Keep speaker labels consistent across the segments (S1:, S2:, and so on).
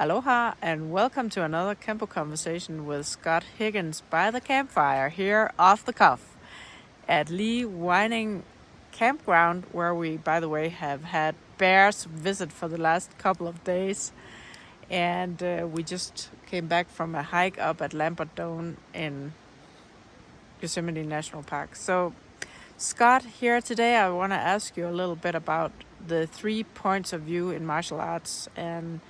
S1: Aloha and welcome to another Kenpo Conversation with Scott Higgins by the Campfire here off the cuff at Lee Wining Campground, where we, by the way, have had bears visit for the last couple of days. And we just came back from a hike up at Lambert Dome in Yosemite National Park. So, Scott, here today, I want to ask you a little bit about the 3 points of view in martial arts and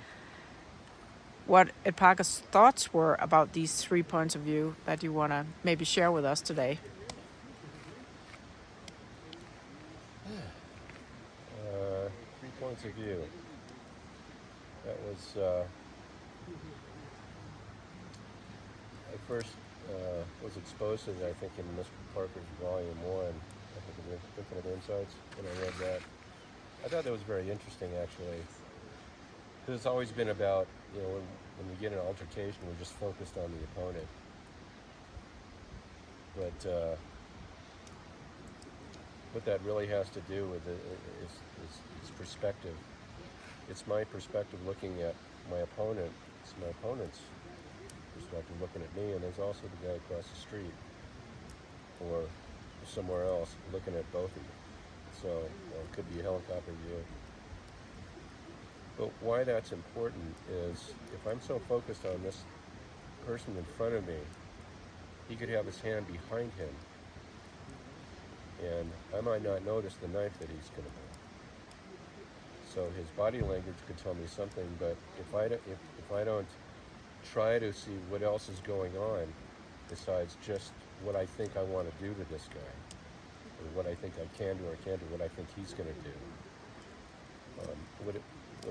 S1: what Epaka's thoughts were about these 3 points of view that you want to maybe share with us today.
S2: 3 points of view. That was, I first was exposed to it, I think, in Mr. Parker's Volume 1, I think, of Infinite Insights, when I read that. I thought that was very interesting, actually. Because it's always been about, when you get in an altercation, we're just focused on the opponent. But what that really has to do with it is perspective. It's my perspective looking at my opponent. It's my opponent's perspective looking at me, and there's also the guy across the street or somewhere else looking at both of you. So it could be a helicopter view. But why that's important is if I'm so focused on this person in front of me, he could have his hand behind him, and I might not notice the knife that he's going to pull. So his body language could tell me something, but if I don't try to see what else is going on besides just what I think I want to do to this guy, or what I think I can do or can't do, what I think he's going to do. What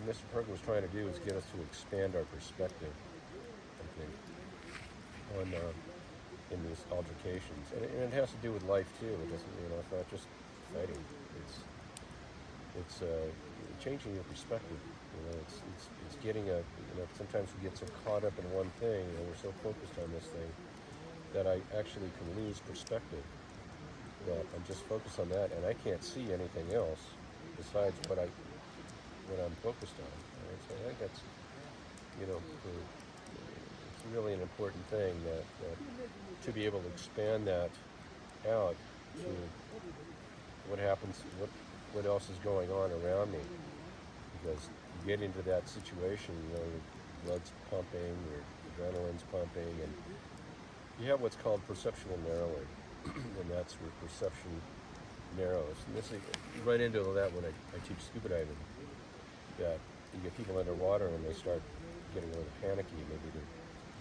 S2: Mr. Parker was trying to do is get us to expand our perspective, I think, on in these altercations, and it has to do with life too. It doesn't, it's not just fighting. It's changing your perspective. It's getting sometimes we get so caught up in one thing, and we're so focused on this thing that I actually can lose perspective. That I'm just focused on that, and I can't see anything else besides what I'm focused on. Right? So I think that's, it's really an important thing that to be able to expand that out to what happens, what else is going on around me. Because you get into that situation, your blood's pumping, your adrenaline's pumping, and you have what's called perceptual narrowing, and that's where perception narrows. And you run into that when I teach scuba diving, that you get people underwater and they start getting a little panicky, maybe they're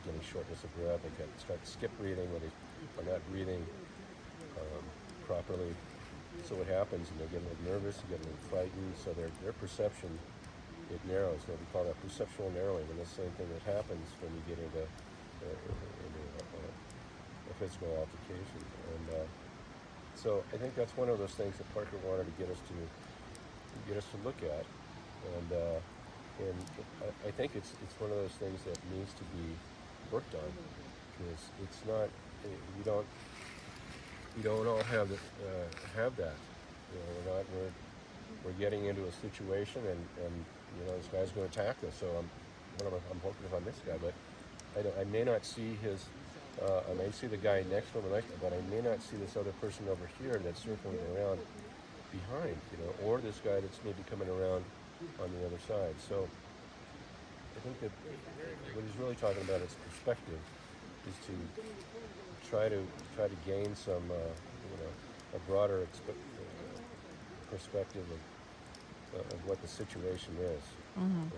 S2: getting shortness of breath, they start skip breathing, or they are not breathing properly. So what happens, and they get a little nervous, they get a little frightened, so their perception, it narrows. So we call that perceptual narrowing, and the same thing that happens when you get into a physical altercation. And so I think that's one of those things that Parker wanted to get us to look at, and I think it's one of those things that needs to be worked on, because it's not, you don't all have that. We're getting into a situation, and this guy's going to attack us. So I'm focused on this guy, but I may not see his. I may see the guy next to him, but I may not see this other person over here that's circling around behind, or this guy that's maybe coming around on the other side. So I think that what he's really talking about is perspective, is to try to gain some a broader perspective of what the situation is.
S1: Mm-hmm.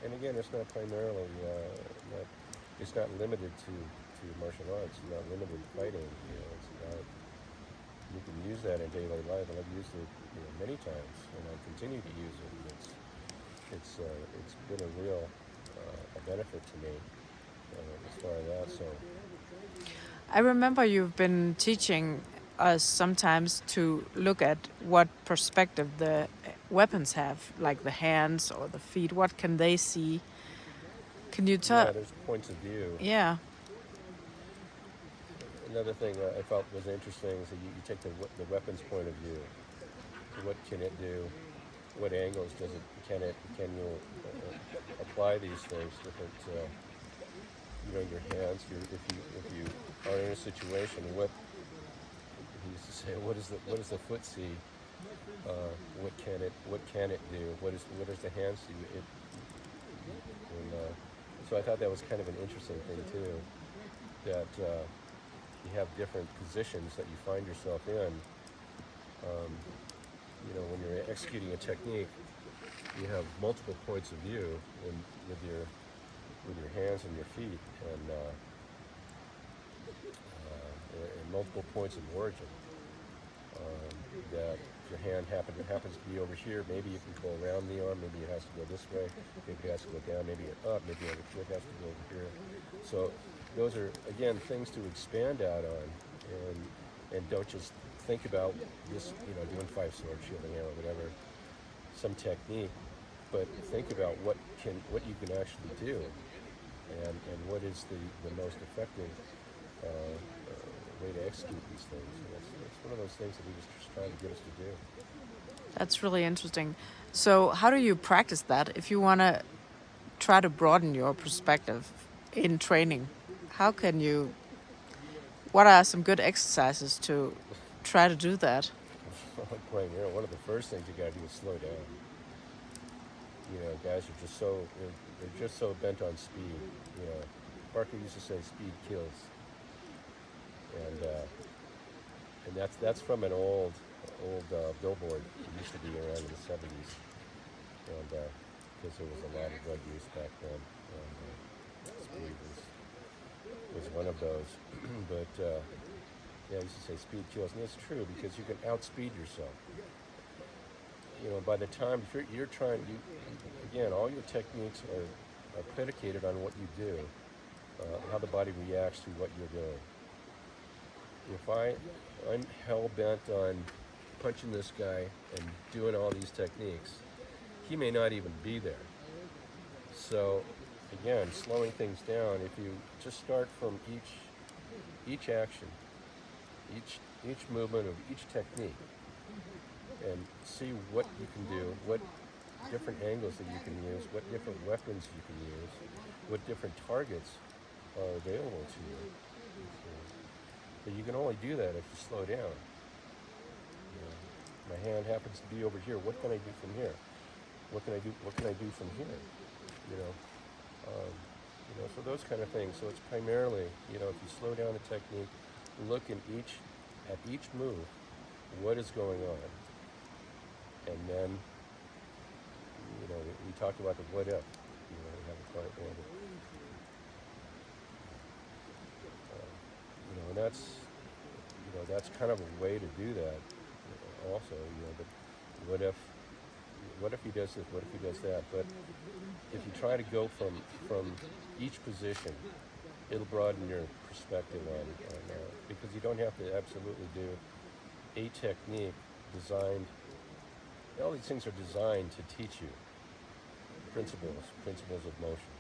S2: And again, it's not primarily it's not limited to martial arts. It's not limited to fighting. It's about, you can use that in daily life, and I've used it many times, and I continue to use it. It's been a real a benefit to me as far as that. So
S1: I remember you've been teaching us sometimes to look at what perspective the weapons have, like the hands or the feet. What can they see? Can you tell?
S2: Yeah, there's points of view.
S1: Yeah.
S2: Another thing I felt was interesting is that you take the weapon's point of view. So what can it do? What angles can you apply these things, different, your hands. If you are in a situation, what he used to say, what does the foot see? What can it do? What does the hands do? So I thought that was kind of an interesting thing too, that you have different positions that you find yourself in. When you're executing a technique, you have multiple points of view with your hands and your feet, and multiple points of origin. That if your hand happens to be over here, maybe you can go around the arm, maybe it has to go this way, maybe it has to go down, maybe up, maybe it has to go over here. So those are, again, things to expand out on, and don't just think about this, doing 5 sword shielding or whatever, some technique, but think about what you can actually do, and what is the most effective way to execute these things. And that's one of those things that he was just trying to get us to do.
S1: That's really interesting. So how do you practice that if you want to try to broaden your perspective in training? What are some good exercises to try to do that?
S2: Boy, one of the first things you got to do is slow down. Guys are just they're just so bent on speed. Parker used to say speed kills. And that's from an old billboard. It used to be around in the 70s, and because there was a lot of drug use back then, and speed was one of those. But I used to say speed kills, and it's true because you can outspeed yourself. By the time you're trying, again, all your techniques are predicated on what you do, how the body reacts to what you're doing. If I'm hell-bent on punching this guy and doing all these techniques, he may not even be there. So, again, slowing things down, if you just start from each action, each movement of each technique, and see what you can do, what different angles that you can use, what different weapons you can use, what different targets are available to you. But you can only do that if you slow down. My hand happens to be over here. What can I do from here? What can I do from here? So those kind of things. So it's primarily, if you slow down the technique, look at each move, what is going on, and then, we talked about the what if. We have a client one. And that's kind of a way to do that also, but what if he does this, what if he does that? But if you try to go from each position, it'll broaden your perspective on because you don't have to absolutely do a technique designed, all these things are designed to teach you principles of motion.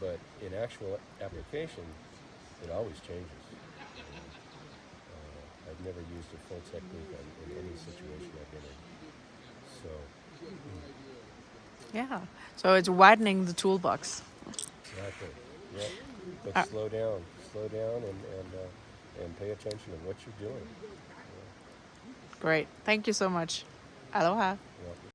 S2: But in actual application, it always changes. I've never used a full technique in any situation I've been in. So.
S1: Yeah. So it's widening the toolbox.
S2: Exactly. Yeah. But slow down, and pay attention to what you're doing.
S1: Great. Thank you so much. Aloha.
S2: Yeah.